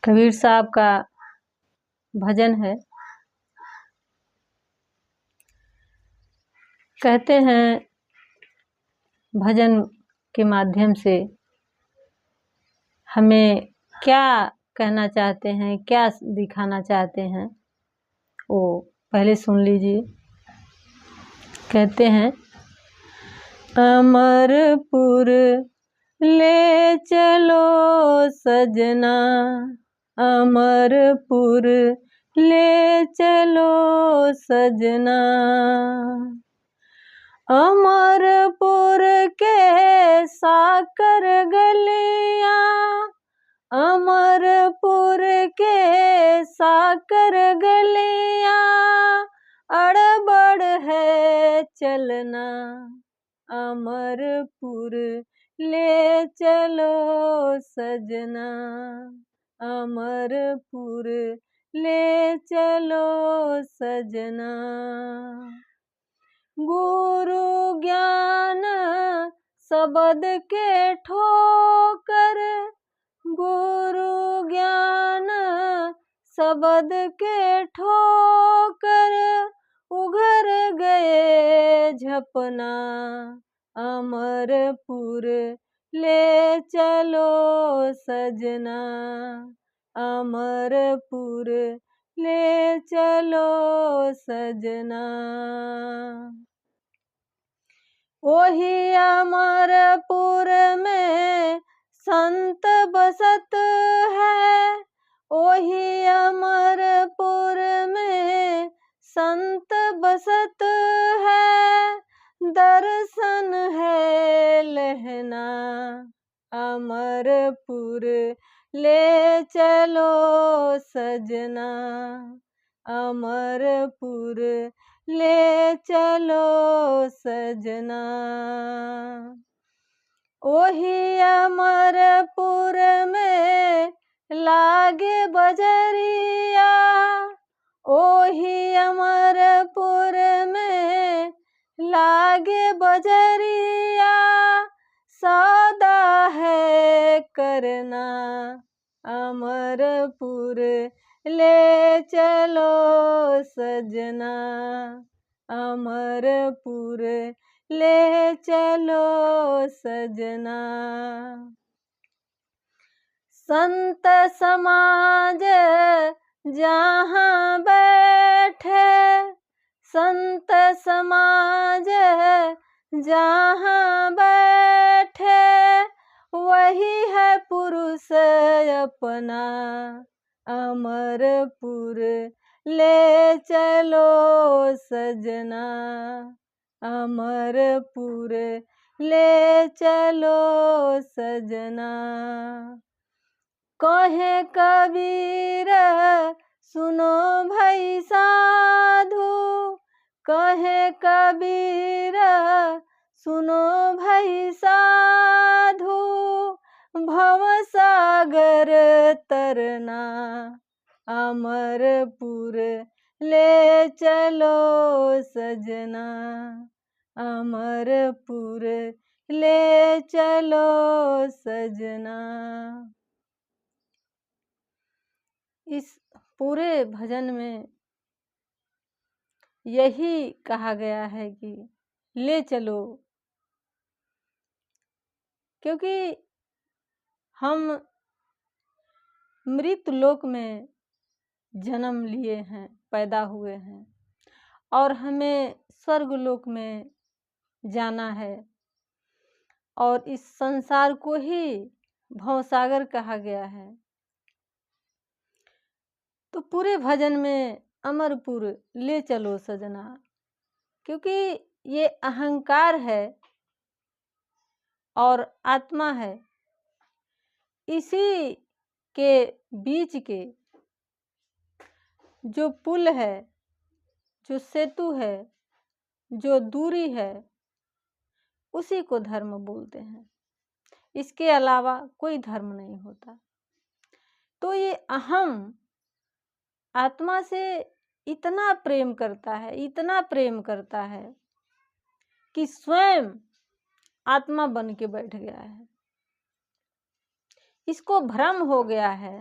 कबीर साहब का भजन है। कहते हैं भजन के माध्यम से हमें क्या कहना चाहते हैं, क्या दिखाना चाहते हैं, वो पहले सुन लीजिए। कहते हैं अमरपुर ले चलो सजना, अमरपुर ले चलो सजना, अमरपुर के साकर गलियां, अमरपुर के साकर गलियां, अड़बड़ है चलना, अमरपुर ले चलो सजना, अमरपुर ले चलो सजना। गुरु ज्ञान शब्द के ठोकर, गुरु ज्ञान शब्द के ठोकर, उघर गए झपना, अमरपुर ले चलो सजना, अमरपुर ले चलो सजना। वही अमरपुर में संत बसत है, वही अमरपुर में संत बसत है, दर्शन है लहना, अमरपुर ले चलो सजना, अमरपुर ले चलो सजना। वही अमरपुर में लागे बजरिया, वही अमरपुर में लागे बजरिया, सौदा है करना, अमरपुर ले चलो सजना, अमरपुर ले चलो सजना। संत समाज जहाँ बैठे, संत समाज जहाँ बैठे, वही है पुरुष अपना, अमरपुर ले चलो सजना, अमरपुर ले चलो सजना। कहे कबीर सुनो भाई साधु, कहे कबीर सुनो भाई साधु, भव सागर तरना, अमरपुर ले चलो सजना, अमरपुर ले चलो सजना। इस पूरे भजन में यही कहा गया है कि ले चलो, क्योंकि हम मृत लोक में जन्म लिए हैं, पैदा हुए हैं, और हमें स्वर्ग लोक में जाना है, और इस संसार को ही भवसागर कहा गया है। तो पूरे भजन में अमरपुर ले चलो सजना, क्योंकि ये अहंकार है और आत्मा है, इसी के बीच के जो पुल है, जो सेतु है, जो दूरी है, उसी को धर्म बोलते हैं। इसके अलावा कोई धर्म नहीं होता। तो ये अहम आत्मा से इतना प्रेम करता है, इतना प्रेम करता है कि स्वयं आत्मा बन के बैठ गया है। इसको भ्रम हो गया है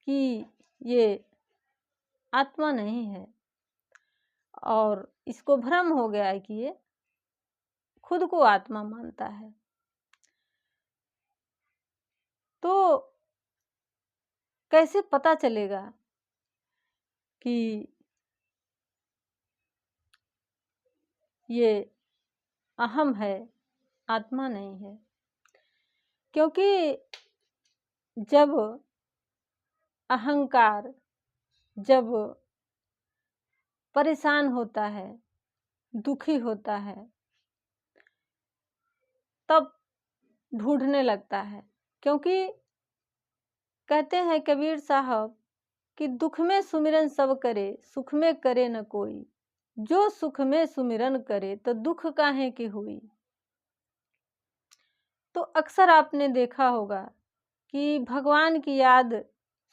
कि ये आत्मा नहीं है, और इसको भ्रम हो गया है कि ये खुद को आत्मा मानता है। तो कैसे पता चलेगा कि ये अहम है, आत्मा नहीं है? क्योंकि जब अहंकार जब परेशान होता है, दुखी होता है, तब ढूंढने लगता है। क्योंकि कहते हैं कबीर साहब कि दुख में सुमिरन सब करे, सुख में करे न कोई। जो सुख में सुमिरन करे तो दुख काहे की हुई। तो अक्सर आपने देखा होगा कि भगवान की याद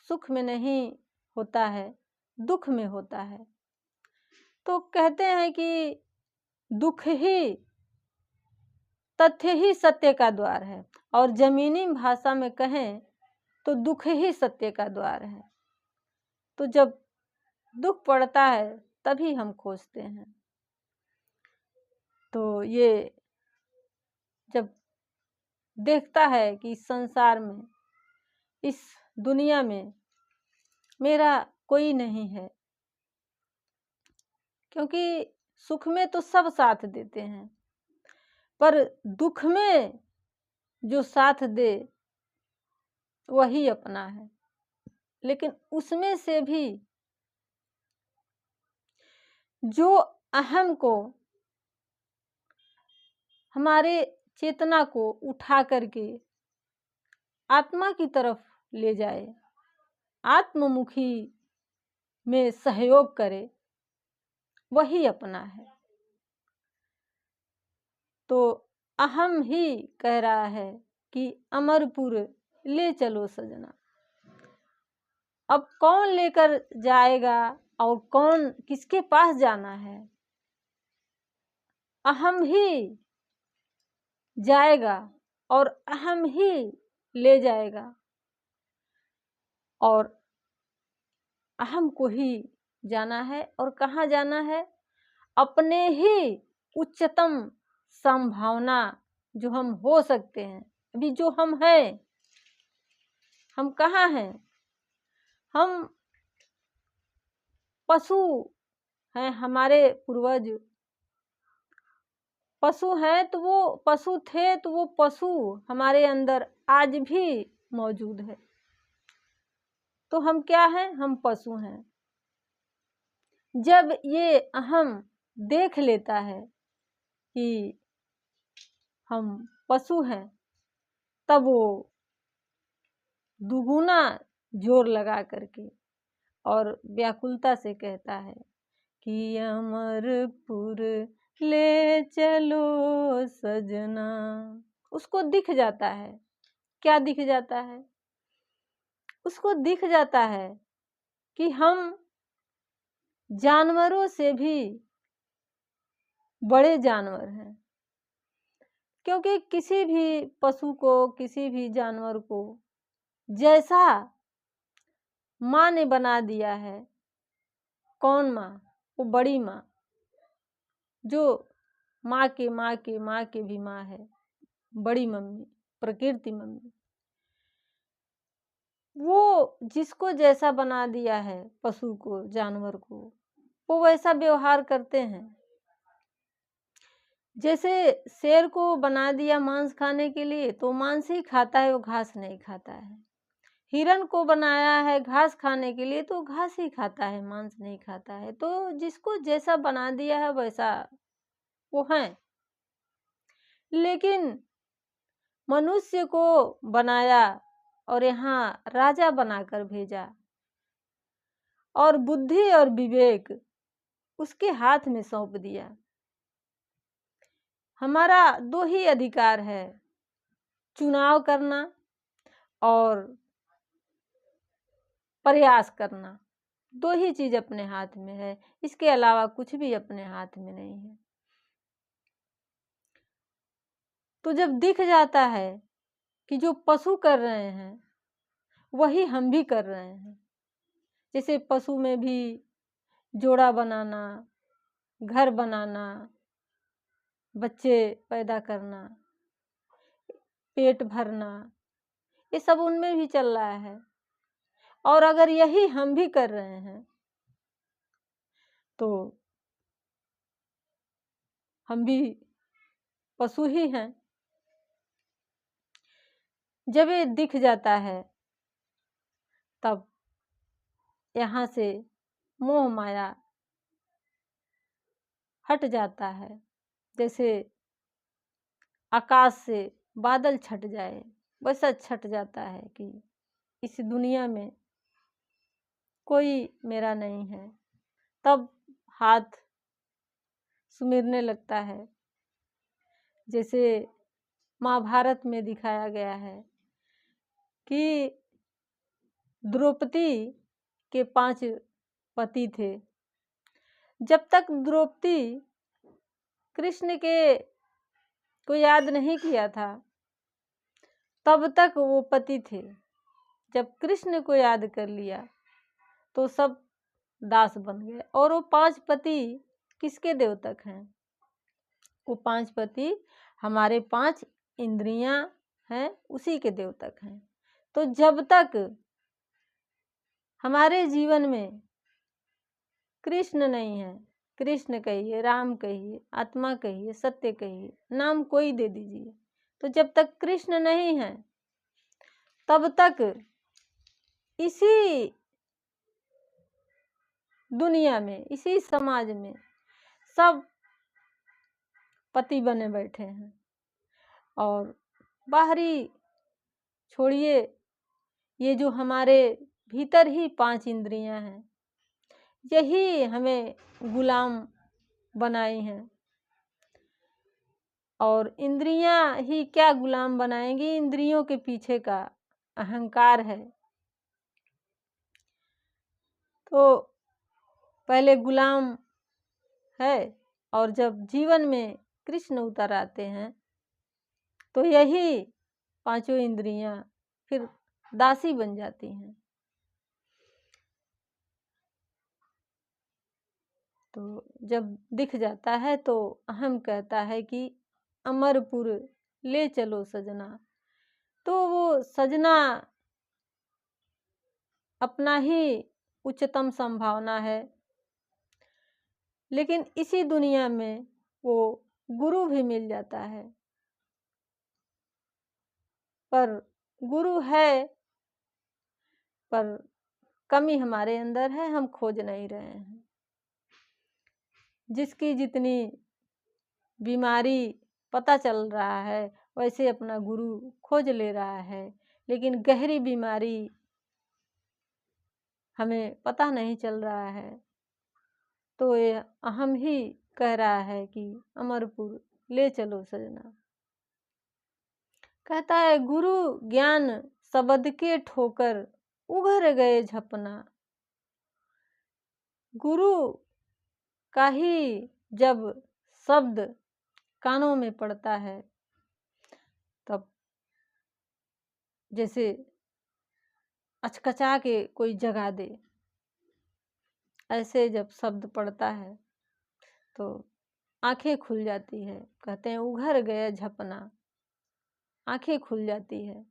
सुख में नहीं होता है, दुख में होता है। तो कहते हैं कि दुख ही तथ्य ही सत्य का द्वार है, और जमीनी भाषा में कहें तो दुख ही सत्य का द्वार है। तो जब दुख पड़ता है तभी हम खोजते हैं। तो ये जब देखता है कि इस संसार में, इस दुनिया में मेरा कोई नहीं है, क्योंकि सुख में तो सब साथ देते हैं, पर दुख में जो साथ दे वही अपना है। लेकिन उसमें से भी जो अहम को, हमारे चेतना को उठा करके आत्मा की तरफ ले जाए, आत्ममुखी में सहयोग करे, वही अपना है। तो अहम ही कह रहा है कि अमरपुर ले चलो सजना। अब कौन लेकर जाएगा और कौन किसके पास जाना है? अहम ही जाएगा और अहम ही ले जाएगा, और अहम को ही जाना है। और कहाँ जाना है? अपने ही उच्चतम संभावना जो हम हो सकते हैं, अभी जो हम हैं, हम कहाँ हैं? हम पशु हैं। हमारे पूर्वज पशु हैं, तो वो पशु थे, तो वो पशु हमारे अंदर आज भी मौजूद है। तो हम क्या हैं? हम पशु हैं। जब ये अहम देख लेता है कि हम पशु हैं, तब वो दुगुना जोर लगा करके और व्याकुलता से कहता है कि अमरपुर ले चलो सजना। उसको दिख जाता है। क्या दिख जाता है? उसको दिख जाता है कि हम जानवरों से भी बड़े जानवर हैं। क्योंकि किसी भी पशु को, किसी भी जानवर को जैसा माँ ने बना दिया है, कौन माँ? वो बड़ी माँ, जो माँ के माँ के माँ के भी माँ है, बड़ी मम्मी, प्रकृति मम्मी। वो जिसको जैसा बना दिया है, पशु को, जानवर को, वो वैसा व्यवहार करते हैं। जैसे शेर को बना दिया मांस खाने के लिए, तो मांस ही खाता है, वो घास नहीं खाता है। हिरन को बनाया है घास खाने के लिए, तो घास ही खाता है, मांस नहीं खाता है। तो जिसको जैसा बना दिया है वैसा वो है। लेकिन मनुष्य को बनाया और यहाँ राजा बनाकर भेजा, और बुद्धि और विवेक उसके हाथ में सौंप दिया। हमारा दो ही अधिकार है, चुनाव करना और प्रयास करना। दो ही चीज अपने हाथ में है, इसके अलावा कुछ भी अपने हाथ में नहीं है। तो जब दिख जाता है कि जो पशु कर रहे हैं वही हम भी कर रहे हैं। जैसे पशु में भी जोड़ा बनाना, घर बनाना, बच्चे पैदा करना, पेट भरना, ये सब उनमें भी चल रहा है। और अगर यही हम भी कर रहे हैं तो हम भी पशु ही हैं। जब ये दिख जाता है तब यहाँ से मोह माया हट जाता है। जैसे आकाश से बादल छट जाए वैसा छट जाता है कि इस दुनिया में कोई मेरा नहीं है। तब हाथ सुमिरने लगता है। जैसे महाभारत में दिखाया गया है कि द्रौपदी के 5 पति थे। जब तक द्रौपदी कृष्ण के को याद नहीं किया था तब तक वो पति थे। जब कृष्ण को याद कर लिया तो सब दास बन गए। और वो 5 पति किसके द्योतक हैं? वो 5 पति हमारे 5 इंद्रियां हैं, उसी के द्योतक हैं। तो जब तक हमारे जीवन में कृष्ण नहीं है, कृष्ण कहिए, राम कहिए, आत्मा कहिए, सत्य कहिए, नाम कोई दे दीजिए, तो जब तक कृष्ण नहीं है तब तक इसी दुनिया में, इसी समाज में सब पति बने बैठे हैं। और बाहरी छोड़िए, ये जो हमारे भीतर ही 5 इंद्रियां हैं यही हमें गुलाम बनाई हैं। और इंद्रियां ही क्या गुलाम बनाएंगी? इंद्रियों के पीछे का अहंकार है। तो पहले गुलाम है और जब जीवन में कृष्ण उतर आते हैं तो यही 5 इंद्रियां फिर दासी बन जाती हैं। तो जब दिख जाता है तो अहम कहता है कि अमरपुर ले चलो सजना। तो वो सजना अपना ही उच्चतम संभावना है, लेकिन इसी दुनिया में वो गुरु भी मिल जाता है। पर गुरु है पर कमी हमारे अंदर है, हम खोज नहीं रहे हैं। जिसकी जितनी बीमारी पता चल रहा है वैसे अपना गुरु खोज ले रहा है, लेकिन गहरी बीमारी हमें पता नहीं चल रहा है। तो ये अहम ही कह रहा है कि अमरपुर ले चलो सजना। कहता है गुरु ज्ञान शब्द के ठोकर उभर गए झपना। गुरु का ही जब शब्द कानों में पड़ता है तब जैसे अचकचा के कोई जगा दे, ऐसे जब शब्द पड़ता है तो आंखें खुल जाती है। कहते हैं उघर गया झपना, आंखें खुल जाती है।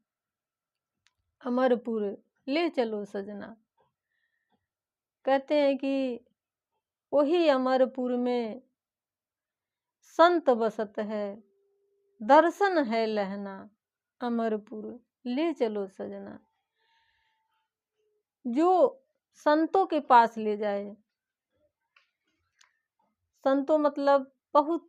अमरपुर ले चलो सजना। कहते हैं कि वही अमरपुर में संत बसत है, दर्शन है लहना। अमरपुर ले चलो सजना। जो संतों के पास ले जाए, संतों मतलब बहुत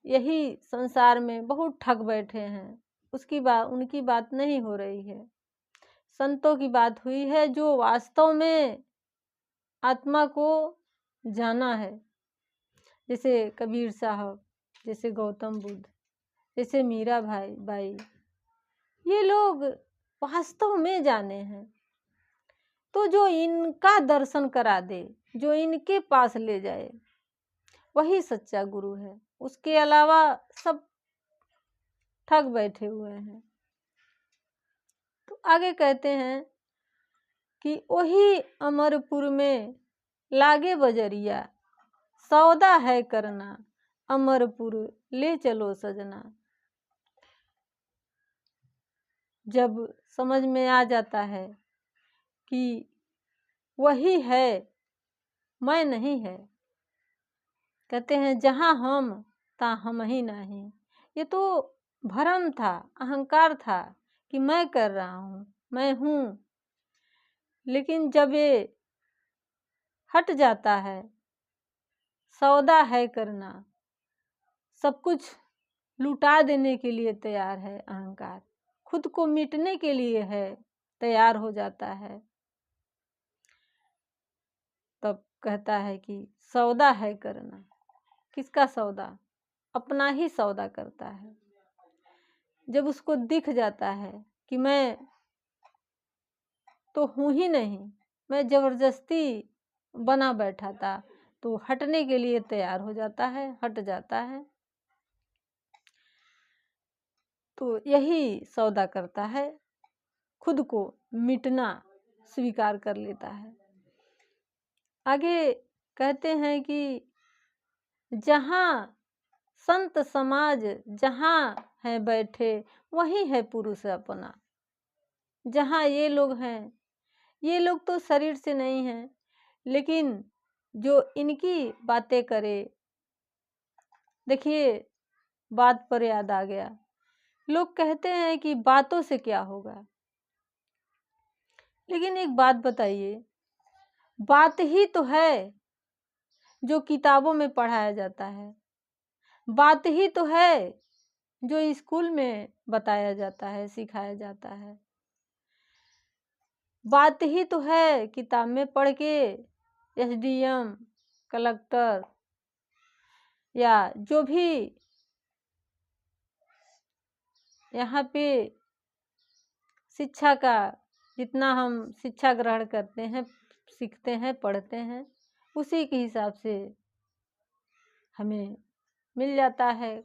यही संसार में बहुत ठग बैठे हैं, उसकी बात, उनकी बात नहीं हो रही है। संतों की बात हुई है जो वास्तव में आत्मा को जाना है। जैसे कबीर साहब, जैसे गौतम बुद्ध, जैसे मीरा बाई, ये लोग वास्तव में जाने हैं। तो जो इनका दर्शन करा दे, जो इनके पास ले जाए, वही सच्चा गुरु है। उसके अलावा सब ठग बैठे हुए हैं। आगे कहते हैं कि वही अमरपुर में लागे बजरिया, सौदा है करना, अमरपुर ले चलो सजना। जब समझ में आ जाता है कि वही है, मैं नहीं है, कहते हैं जहाँ हम ता हम ही नहीं। ये तो भ्रम था, अहंकार था कि मैं कर रहा हूँ, मैं हूँ। लेकिन जब ये हट जाता है, सौदा है करना, सब कुछ लुटा देने के लिए तैयार है अहंकार, खुद को मिटने के लिए है तैयार हो जाता है, तब कहता है कि सौदा है करना। किसका सौदा? अपना ही सौदा करता है। जब उसको दिख जाता है कि मैं तो हूँ ही नहीं, मैं जबरदस्ती बना बैठा था, तो हटने के लिए तैयार हो जाता है, हट जाता है। तो यही सौदा करता है, खुद को मिटना स्वीकार कर लेता है। आगे कहते हैं कि जहाँ संत समाज जहाँ है बैठे, वही है पुरुष अपना। जहाँ ये लोग हैं, ये लोग तो शरीर से नहीं हैं, लेकिन जो इनकी बातें करे, देखिए बात पर याद आ गया, लोग कहते हैं कि बातों से क्या होगा, लेकिन एक बात बताइए, बात ही तो है जो किताबों में पढ़ाया जाता है, बात ही तो है जो स्कूल में बताया जाता है, सिखाया जाता है, बात ही तो है किताब में पढ़ के एसडीएम, कलेक्टर या जो भी यहाँ पे शिक्षा का जितना हम शिक्षा ग्रहण करते हैं, सीखते हैं, पढ़ते हैं, उसी के हिसाब से हमें मिल जाता है।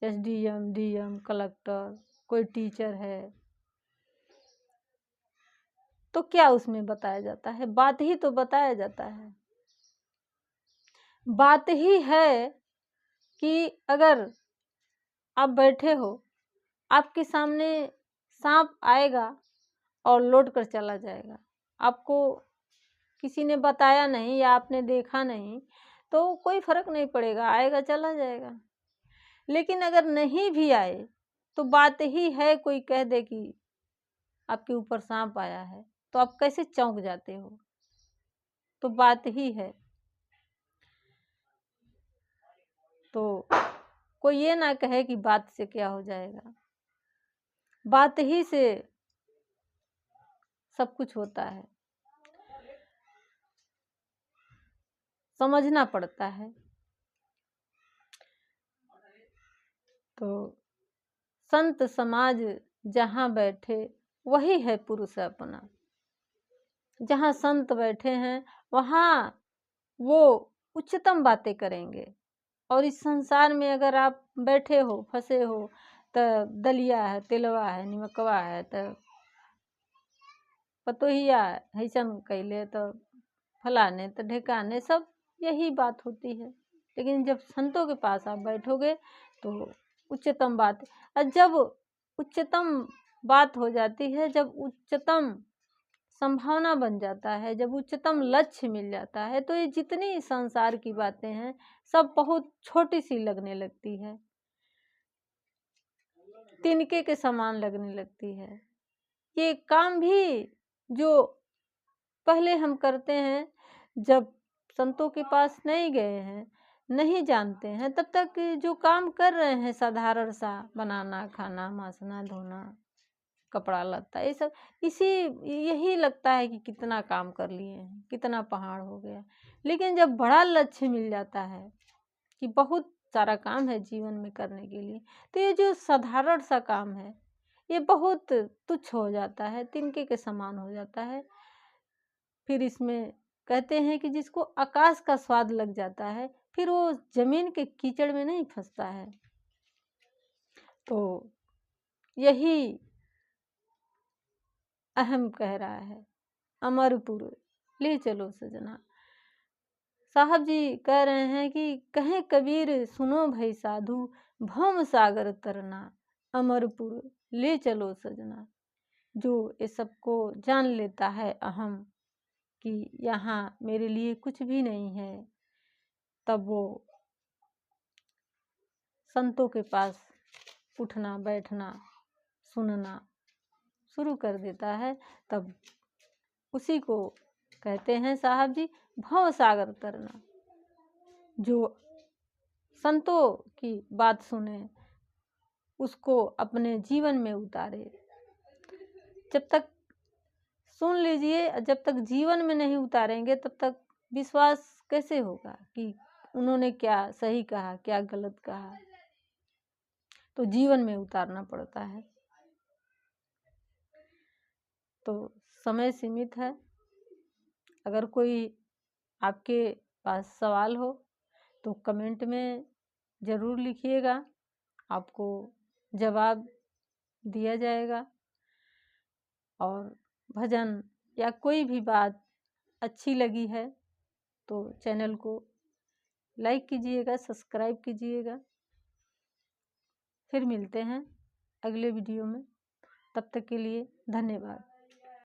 एसडीएम, डीएम, कलेक्टर, कोई टीचर है, तो क्या उसमें बताया जाता है? बात ही तो बताया जाता है। बात ही है कि अगर आप बैठे हो, आपके सामने सांप आएगा और लौट कर चला जाएगा, आपको किसी ने बताया नहीं या आपने देखा नहीं, तो कोई फर्क नहीं पड़ेगा, आएगा चला जाएगा। लेकिन अगर नहीं भी आए तो बात ही है, कोई कह दे कि आपके ऊपर सांप आया है, तो आप कैसे चौंक जाते हो? तो बात ही है। तो कोई ये ना कहे कि बात से क्या हो जाएगा, बात ही से सब कुछ होता है, समझना पड़ता है। तो संत समाज जहाँ बैठे, वही है पुरुष अपना। जहाँ संत बैठे हैं, वहाँ वो उच्चतम बातें करेंगे। और इस संसार में अगर आप बैठे हो, फंसे हो, तो दलिया है, तिलवा है, निमकवा है, तो पतोहिया हैसन कैले, तो फलाने तो ढेकाने, सब यही बात होती है। लेकिन जब संतों के पास आप बैठोगे तो उच्चतम बात, और जब उच्चतम बात हो जाती है, जब उच्चतम संभावना बन जाता है, जब उच्चतम लक्ष्य मिल जाता है, तो ये जितनी संसार की बातें हैं सब बहुत छोटी सी लगने लगती है, तिनके के समान लगने लगती है। ये काम भी जो पहले हम करते हैं, जब संतों के पास नहीं गए हैं, नहीं जानते हैं, तब तक जो काम कर रहे हैं साधारण सा, बनाना, खाना, मासना, धोना, कपड़ा लत्ता, ये सब, इसी यही लगता है कि कितना काम कर लिए हैं, कितना पहाड़ हो गया। लेकिन जब बड़ा लक्ष्य मिल जाता है कि बहुत सारा काम है जीवन में करने के लिए, तो ये जो साधारण सा काम है, ये बहुत तुच्छ हो जाता है, तिनके के समान हो जाता है। फिर इसमें कहते हैं कि जिसको आकाश का स्वाद लग जाता है, फिर वो जमीन के कीचड़ में नहीं फंसता है। तो यही अहम कह रहा है, अमरपुर ले चलो सजना। साहब जी कह रहे हैं कि कहे कबीर सुनो भाई साधु, भौम सागर तरना, अमरपुर ले चलो सजना। जो ये सबको जान लेता है अहम कि यहाँ मेरे लिए कुछ भी नहीं है, तब वो संतों के पास उठना बैठना सुनना शुरू कर देता है। तब उसी को कहते हैं साहब जी भव सागर तरना। जो संतों की बात सुने, उसको अपने जीवन में उतारे। जब तक सुन लीजिए, जब तक जीवन में नहीं उतारेंगे तब तक विश्वास कैसे होगा कि उन्होंने क्या सही कहा क्या गलत कहा। तो जीवन में उतारना पड़ता है। तो समय सीमित है। अगर कोई आपके पास सवाल हो तो कमेंट में ज़रूर लिखिएगा, आपको जवाब दिया जाएगा। और भजन या कोई भी बात अच्छी लगी है तो चैनल को लाइक कीजिएगा, सब्सक्राइब कीजिएगा। फिर मिलते हैं अगले वीडियो में, तब तक के लिए धन्यवाद।